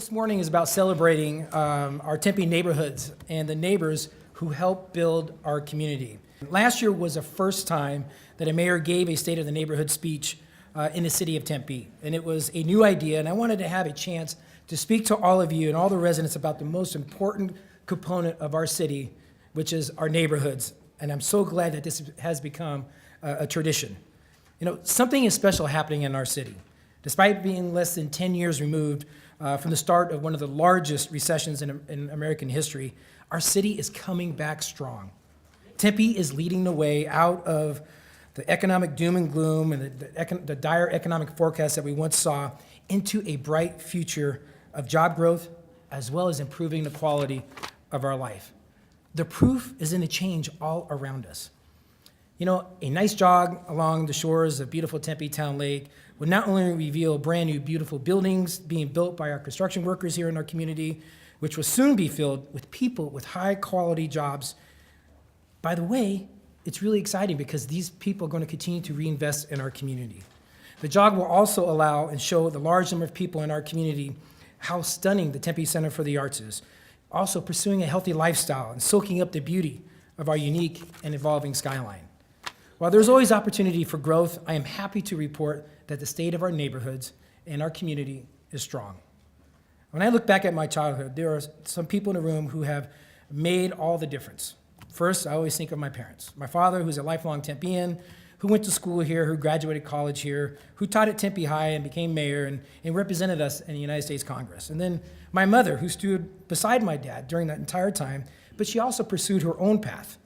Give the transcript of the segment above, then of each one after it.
This morning is about celebrating our Tempe neighborhoods and the neighbors who help build our community. Last year was the first time that a mayor gave a State of the Neighborhood speech in the city of Tempe. And it was a new idea, and I wanted to have a chance to speak to all of you and all the residents about the most important component of our city, which is our neighborhoods. And I'm so glad that this has become a tradition. You know, something is special happening in our city. Despite being less than 10 years removed from the start of one of the largest recessions in American history, our city is coming back strong. Tempe is leading the way out of the economic doom and gloom and the dire economic forecast that we once saw into a bright future of job growth, as well as improving the quality of our life. The proof is in the change all around us. You know, a nice jog along the shores of beautiful Tempe Town Lake would not only reveal brand new beautiful buildings being built by our construction workers here in our community, which will soon be filled with people with high quality jobs. By the way, it's really exciting because these people are going to continue to reinvest in our community. The jog will also allow and show the large number of people in our community how stunning the Tempe Center for the Arts is, also pursuing a healthy lifestyle and soaking up the beauty of our unique and evolving skyline. While there's always opportunity for growth, I am happy to report that the state of our neighborhoods and our community is strong. When I look back at my childhood, there are some people in the room who have made all the difference. First, I always think of my parents. My father, who's a lifelong Tempean, who went to school here, who graduated college here, who taught at Tempe High and became mayor and represented us in the United States Congress. And then my mother, who stood beside my dad during that entire time, but she also pursued her own path,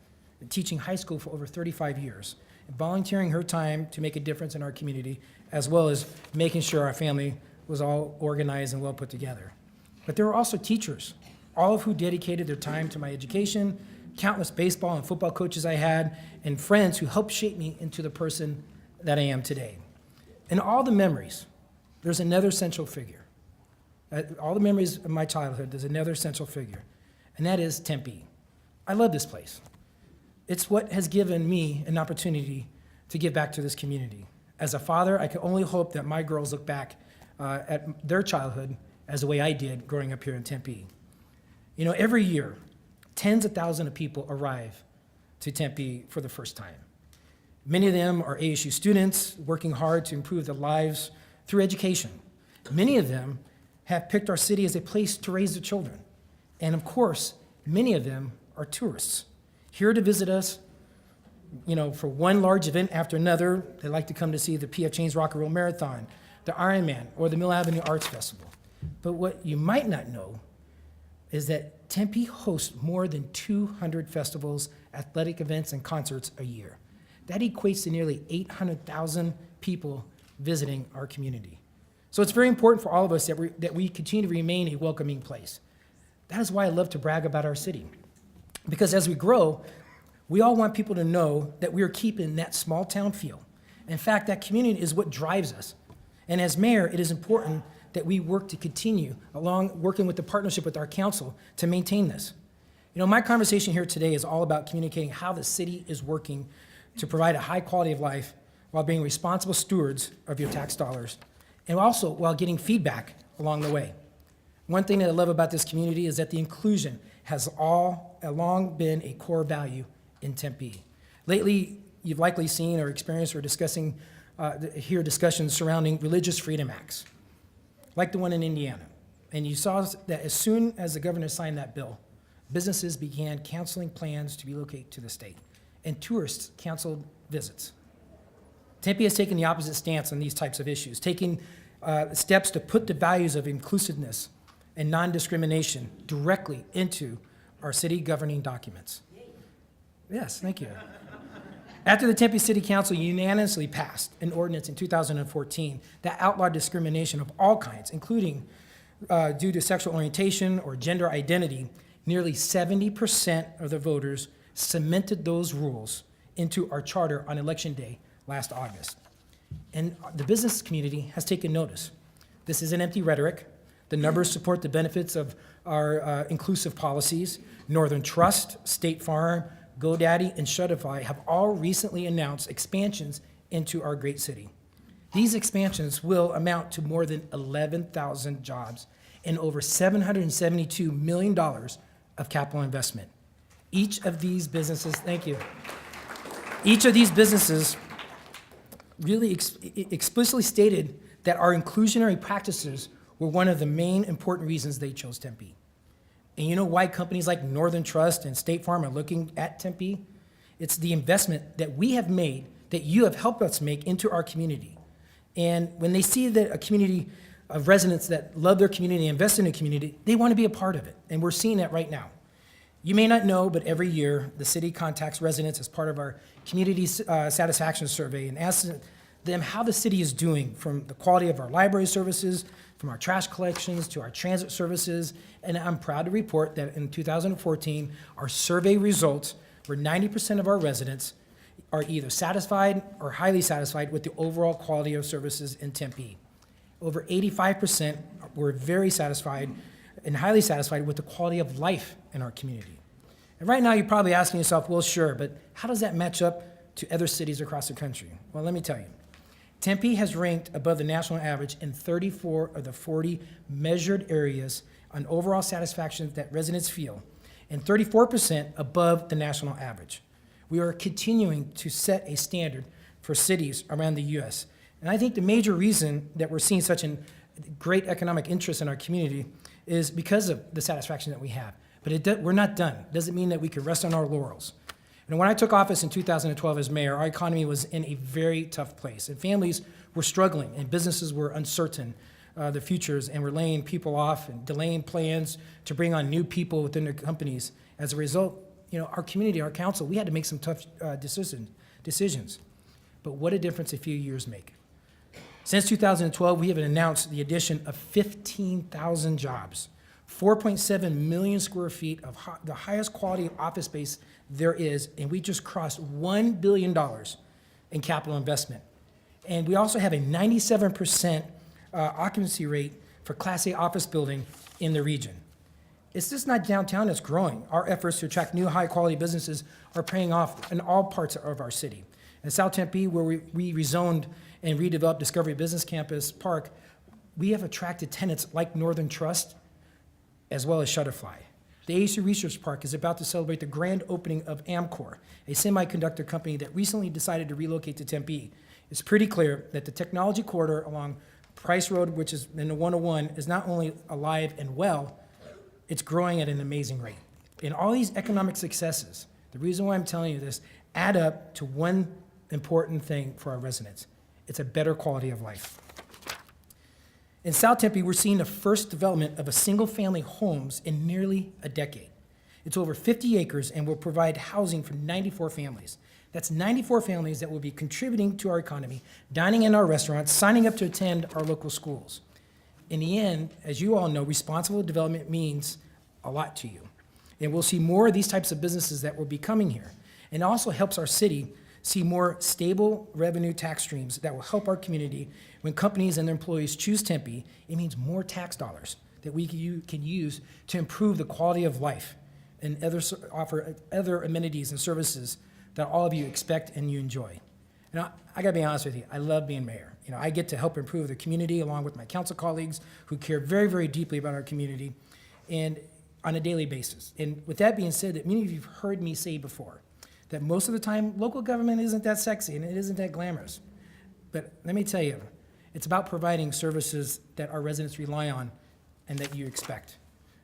teaching high school for over 35 years, and volunteering her time to make a difference in our community, as well as making sure our family was all organized and well put together. But there were also teachers, all of who dedicated their time to my education, countless baseball and football coaches I had, and friends who helped shape me into the person that I am today. In all the memories, there's another central figure. All the memories of my childhood, there's another central figure, and that is Tempe. I love this place. It's what has given me an opportunity to give back to this community. As a father, I can only hope that my girls look back at their childhood as the way I did growing up here in Tempe. You know, every year, tens of thousands of people arrive to Tempe for the first time. Many of them are ASU students working hard to improve their lives through education. Many of them have picked our city as a place to raise their children. And of course, many of them are tourists, here to visit us, you know, for one large event after another. They like to come to see the PF Chang's Rock and Roll Marathon, the Ironman, or the Mill Avenue Arts Festival. But what you might not know is that Tempe hosts more than 200 festivals, athletic events, and concerts a year. That equates to nearly 800,000 people visiting our community. So it's very important for all of us that we continue to remain a welcoming place. That is why I love to brag about our city. Because as we grow, we all want people to know that we are keeping that small town feel. In fact, that community is what drives us. And as mayor, it is important that we work to continue along working with the partnership with our council to maintain this. You know, my conversation here today is all about communicating how the city is working to provide a high quality of life while being responsible stewards of your tax dollars, and also while getting feedback along the way. One thing that I love about this community is that the inclusion has all along been a core value in Tempe. Lately, you've likely seen or experienced or hear discussions surrounding religious freedom acts, like the one in Indiana. And you saw that as soon as the governor signed that bill, businesses began canceling plans to relocate to the state, and tourists canceled visits. Tempe has taken the opposite stance on these types of issues, taking steps to put the values of inclusiveness and non-discrimination directly into our city governing documents. Yes, thank you. After the Tempe City Council unanimously passed an ordinance in 2014 that outlawed discrimination of all kinds, including due to sexual orientation or gender identity, nearly 70% of the voters cemented those rules into our charter on Election Day last August. And the business community has taken notice. This isn't empty rhetoric. The numbers support the benefits of our inclusive policies. Northern Trust, State Farm, GoDaddy, and Shutterfly have all recently announced expansions into our great city. These expansions will amount to more than 11,000 jobs and over $772 million of capital investment. Each of these businesses, thank you. Each of these businesses really explicitly stated that our inclusionary practices were one of the main important reasons they chose Tempe. And you know why companies like Northern Trust and State Farm are looking at Tempe? It's the investment that we have made, that you have helped us make into our community. And when they see that a community of residents that love their community, invest in the community, they want to be a part of it. And we're seeing that right now. You may not know, but every year, the city contacts residents as part of our community satisfaction survey and asks them how the city is doing, from the quality of our library services, from our trash collections to our transit services. And I'm proud to report that in 2014, our survey results were 90% of our residents are either satisfied or highly satisfied with the overall quality of services in Tempe. Over 85% were very satisfied and highly satisfied with the quality of life in our community. And right now, you're probably asking yourself, well, sure, but how does that match up to other cities across the country? Well, let me tell you. Tempe has ranked above the national average in 34 of the 40 measured areas on overall satisfaction that residents feel, and 34% above the national average. We are continuing to set a standard for cities around the U.S. And I think the major reason that we're seeing such a great economic interest in our community is because of the satisfaction that we have. But we're not done. It doesn't mean that we can rest on our laurels. And when I took office in 2012 as mayor, our economy was in a very tough place. And families were struggling, and businesses were uncertain, the futures, and were laying people off and delaying plans to bring on new people within their companies. As a result, our community, our council, we had to make some tough decisions. But what a difference a few years make. Since 2012, we have announced the addition of 15,000 jobs, 4.7 million square feet of the highest quality office space there is, and we just crossed $1 billion in capital investment. And we also have a 97% occupancy rate for Class A office building in the region. It's just not downtown that's growing. Our efforts to attract new high-quality businesses are paying off in all parts of our city. In South Tempe, where we rezoned and redeveloped Discovery Business Campus Park, we have attracted tenants like Northern Trust, as well as Shutterfly. The ASU Research Park is about to celebrate the grand opening of Amcor, a semiconductor company that recently decided to relocate to Tempe. It's pretty clear that the technology corridor along Price Road, which is in the 101, is not only alive and well, it's growing at an amazing rate. And all these economic successes, the reason why I'm telling you this, add up to one important thing for our residents. It's a better quality of life. In South Tempe, we're seeing the first development of a single-family homes in nearly a decade. It's over 50 acres and will provide housing for 94 families. That's 94 families that will be contributing to our economy, dining in our restaurants, signing up to attend our local schools. In the end, as you all know, responsible development means a lot to you. And we'll see more of these types of businesses that will be coming here. And it also helps our city see more stable revenue tax streams that will help our community. When companies and their employees choose Tempe, it means more tax dollars that we can use to improve the quality of life and offer other amenities and services that all of you expect and you enjoy. And I gotta be honest with you, I love being mayor. I get to help improve the community along with my council colleagues who care very, very deeply about our community and on a daily basis. And with that being said, many of you have heard me say before that most of the time, local government isn't that sexy and it isn't that glamorous. But let me tell you, it's about providing services that our residents rely on and that you expect.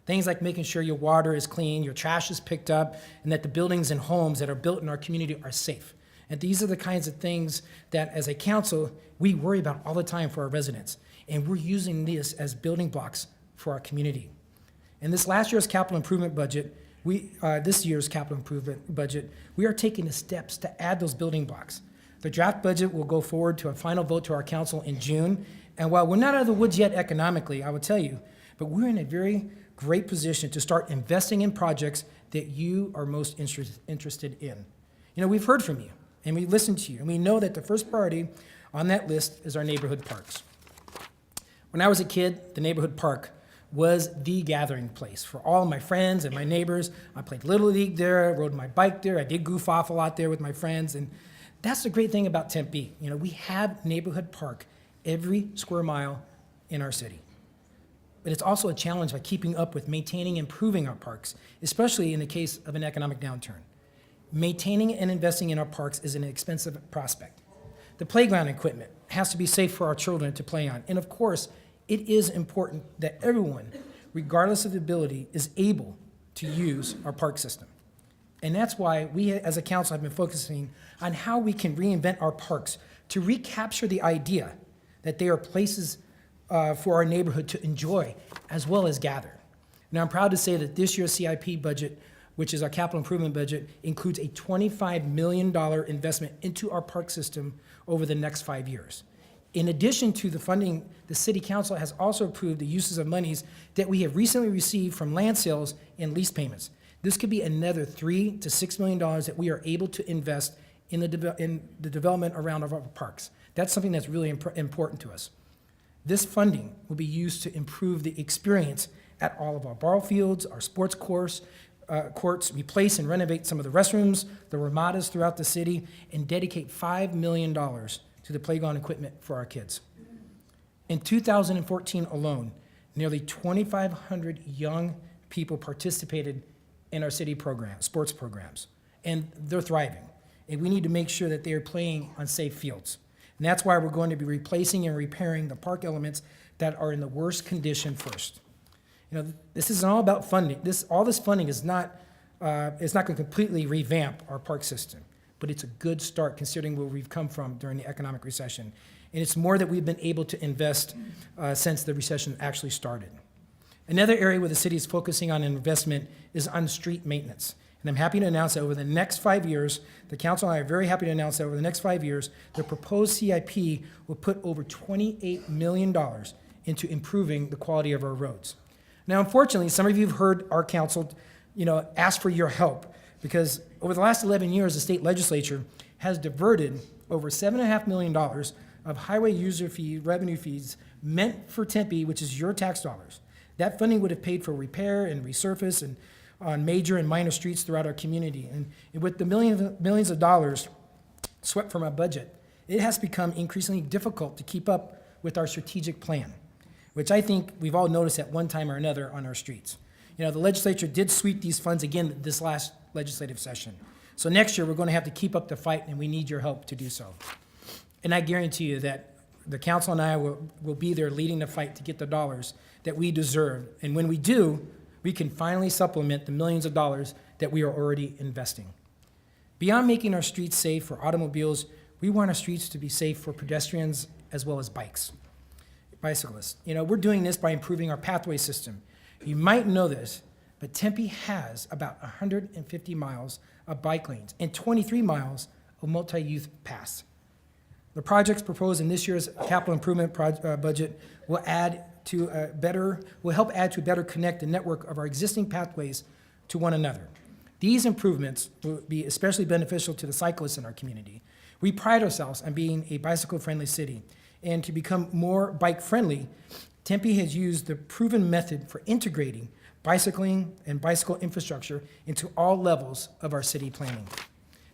Things like making sure your water is clean, your trash is picked up, and that the buildings and homes that are built in our community are safe. And these are the kinds of things that, as a council, we worry about all the time for our residents. And we're using this as building blocks for our community. In this last year's capital improvement budget, we are taking the steps to add those building blocks. The draft budget will go forward to a final vote to our council in June. And while we're not out of the woods yet economically, I will tell you, but we're in a very great position to start investing in projects that you are most interested in. We've heard from you, and we listened to you, and we know that the first priority on that list is our neighborhood parks. When I was a kid, the neighborhood park was the gathering place for all my friends and my neighbors. I played Little League there, I rode my bike there, I did goof off a lot there with my friends, and that's the great thing about Tempe. We have neighborhood park every square mile in our city. but it's also a challenge by keeping up with maintaining and improving our parks, especially in the case of an economic downturn. Maintaining and investing in our parks is an expensive prospect. The playground equipment has to be safe for our children to play on. And of course, it is important that everyone, regardless of ability, is able to use our park system. And that's why we as a council have been focusing on how we can reinvent our parks to recapture the idea that they are places for our neighborhood to enjoy as well as gather. Now, I'm proud to say that this year's CIP budget, which is our capital improvement budget, includes a $25 million investment into our park system over the next 5 years. In addition to the funding, the City Council has also approved the uses of monies that we have recently received from land sales and lease payments. This could be another $3 to $6 million that we are able to invest in the development around our parks. That's something that's really important to us. This funding will be used to improve the experience at all of our ball fields, our sports courts, replace and renovate some of the restrooms, the ramadas throughout the city, and dedicate $5 million to the playground equipment for our kids. In 2014 alone, nearly 2,500 young people participated in our city sports programs, and they're thriving. And we need to make sure that they are playing on safe fields. And that's why we're going to be replacing and repairing the park elements that are in the worst condition first. You know, this isn't all about funding. All this funding is not going to completely revamp our park system, but it's a good start considering where we've come from during the economic recession. And it's more that we've been able to invest since the recession actually started. Another area where the city is focusing on investment is on street maintenance. And I'm happy to announce that over the next 5 years, the council and I are very happy to announce that over the next 5 years, the proposed CIP will put over $28 million into improving the quality of our roads. Now, unfortunately, some of you have heard our council, ask for your help because over the last 11 years, the state legislature has diverted over $7.5 million of highway user fee revenue fees meant for Tempe, which is your tax dollars. That funding would have paid for repair and resurface and on major and minor streets throughout our community. And with the millions of dollars swept from our budget, it has become increasingly difficult to keep up with our strategic plan, which I think we've all noticed at one time or another on our streets. The legislature did sweep these funds again this last legislative session. So next year, we're going to have to keep up the fight, and we need your help to do so. And I guarantee you that the council and I will be there leading the fight to get the dollars that we deserve. And when we do, we can finally supplement the millions of dollars that we are already investing. Beyond making our streets safe for automobiles, we want our streets to be safe for pedestrians as well as bicyclists. We're doing this by improving our pathway system. You might know this, but Tempe has about 150 miles of bike lanes and 23 miles of multi-use paths. The projects proposed in this year's capital improvement budget will help add to better connect the network of our existing pathways to one another. These improvements will be especially beneficial to the cyclists in our community. We pride ourselves on being a bicycle-friendly city, and to become more bike-friendly, Tempe has used the proven method for integrating bicycling and bicycle infrastructure into all levels of our city planning.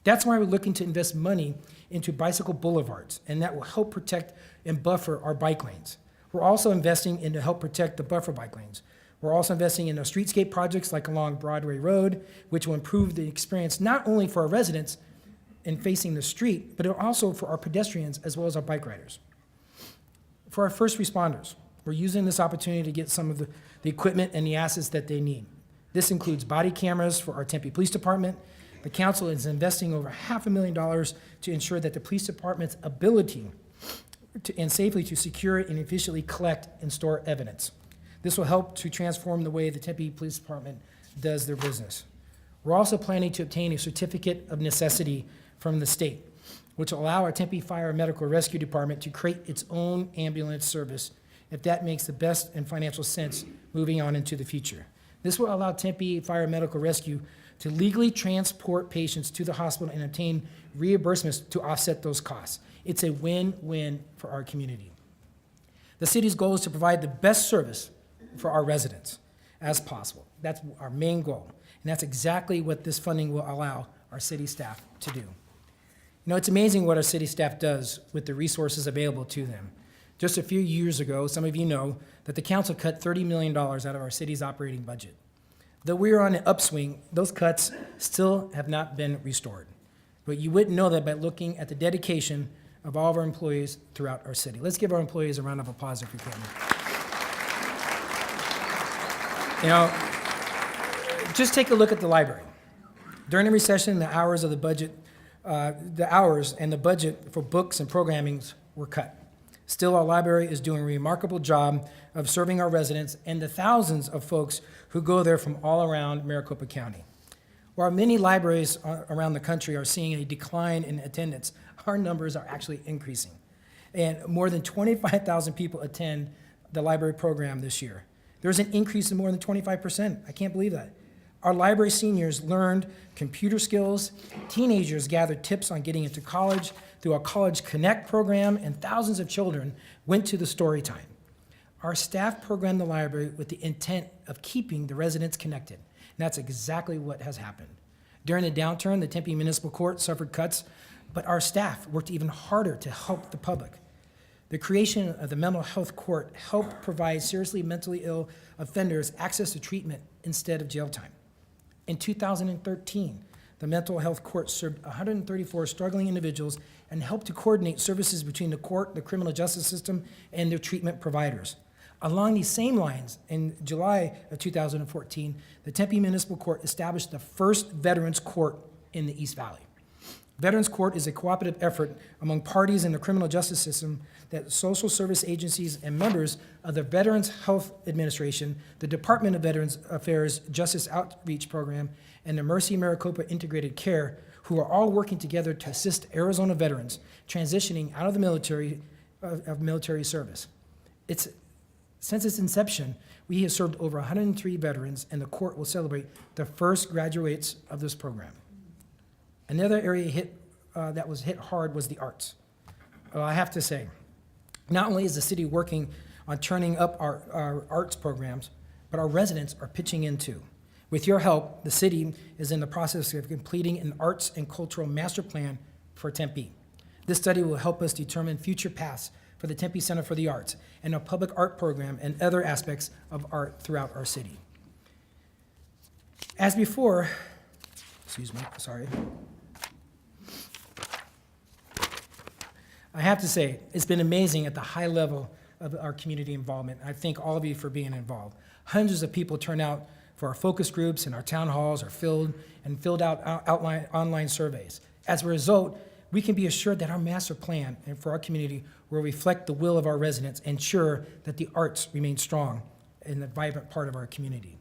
That's why we're looking to invest money into bicycle boulevards, and that will help protect and buffer our bike lanes. We're also investing in to help protect the buffer bike lanes. We're also investing in streetscape projects like along Broadway Road, which will improve the experience not only for our residents in facing the street, but also for our pedestrians as well as our bike riders. For our first responders, we're using this opportunity to get some of the equipment and the assets that they need. This includes body cameras for our Tempe Police Department. The council is investing over $500,000 to ensure that the police department's ability and safely to secure and efficiently collect and store evidence. This will help to transform the way the Tempe Police Department does their business. We're also planning to obtain a certificate of necessity from the state, which will allow our Tempe Fire Medical Rescue Department to create its own ambulance service if that makes the best and financial sense moving on into the future. This will allow Tempe Fire Medical Rescue to legally transport patients to the hospital and obtain reimbursements to offset those costs. It's a win-win for our community. The city's goal is to provide the best service for our residents as possible. That's our main goal, and that's exactly what this funding will allow our city staff to do. It's amazing what our city staff does with the resources available to them. Just a few years ago, some of you know that the council cut $30 million out of our city's operating budget. Though we are on an upswing, those cuts still have not been restored. But you wouldn't know that by looking at the dedication of all of our employees throughout our city. Let's give our employees a round of applause if we can. You know, just take a look at the library. During the recession, the hours and the budget for books and programming were cut. Still, our library is doing a remarkable job of serving our residents and the thousands of folks who go there from all around Maricopa County. While many libraries around the country are seeing a decline in attendance, our numbers are actually increasing. And more than 25,000 people attend the library program this year. There's an increase of more than 25%. I can't believe that. Our library seniors learned computer skills, teenagers gathered tips on getting into college through our College Connect program, and thousands of children went to the story time. Our staff programmed the library with the intent of keeping the residents connected, and that's exactly what has happened. During the downturn, the Tempe Municipal Court suffered cuts, but our staff worked even harder to help the public. The creation of the mental health court helped provide seriously mentally ill offenders access to treatment instead of jail time. In 2013, the mental health court served 134 struggling individuals and helped to coordinate services between the court, the criminal justice system, and their treatment providers. Along these same lines, in July of 2014, the Tempe Municipal Court established the first Veterans Court in the East Valley. Veterans Court is a cooperative effort among parties in the criminal justice system that social service agencies and members of the Veterans Health Administration, the Department of Veterans Affairs Justice Outreach Program, and the Mercy Maricopa Integrated Care, who are all working together to assist Arizona veterans transitioning out of the military service. Since its inception, we have served over 103 veterans, and the court will celebrate the first graduates of this program. Another area that was hit hard was the arts. I have to say, not only is the city working on turning up our arts programs, but our residents are pitching in too. With your help, the city is in the process of completing an arts and cultural master plan for Tempe. This study will help us determine future paths for the Tempe Center for the Arts and a public art program and other aspects of art throughout our city. As before, I have to say, it's been amazing at the high level of our community involvement. I thank all of you for being involved. Hundreds of people turn out for our focus groups, and our town halls are filled out online surveys. As a result, we can be assured that our master plan and for our community will reflect the will of our residents and ensure that the arts remain strong in the vibrant part of our community.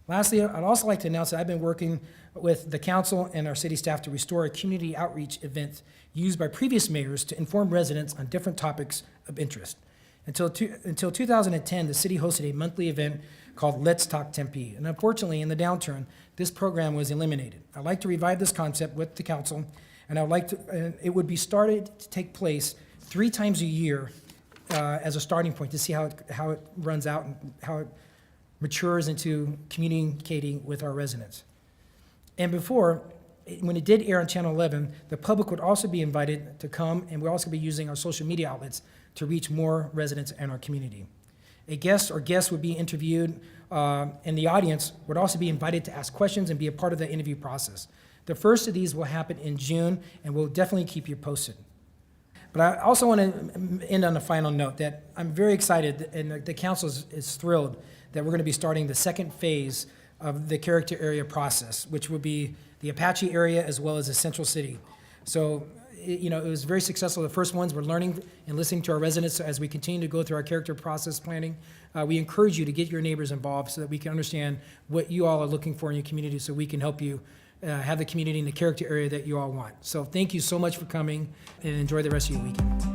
Lastly, I'd also like to announce that I've been working with the council and our city staff to restore a community outreach event used by previous mayors to inform residents on different topics of interest. Until 2010, the city hosted a monthly event called Let's Talk Tempe, and unfortunately, in the downturn, this program was eliminated. I'd like to revive this concept with the council, and it would be started to take place 3 times a year as a starting point to see how it runs out and how it matures into communicating with our residents. And when it did air on Channel 11, the public would also be invited to come, and we're also going to be using our social media outlets to reach more residents in our community. A guest or guests would be interviewed, and the audience would also be invited to ask questions and be a part of the interview process. The first of these will happen in June, and we'll definitely keep you posted. But I also want to end on a final note that I'm very excited, and the council is thrilled that we're going to be starting the second phase of the character area process, which will be the Apache area as well as the Central City. So, it was very successful. The first ones, we're learning and listening to our residents as we continue to go through our character process planning. We encourage you to get your neighbors involved so that we can understand what you all are looking for in your community so we can help you have the community in the character area that you all want. So thank you so much for coming, and enjoy the rest of your weekend.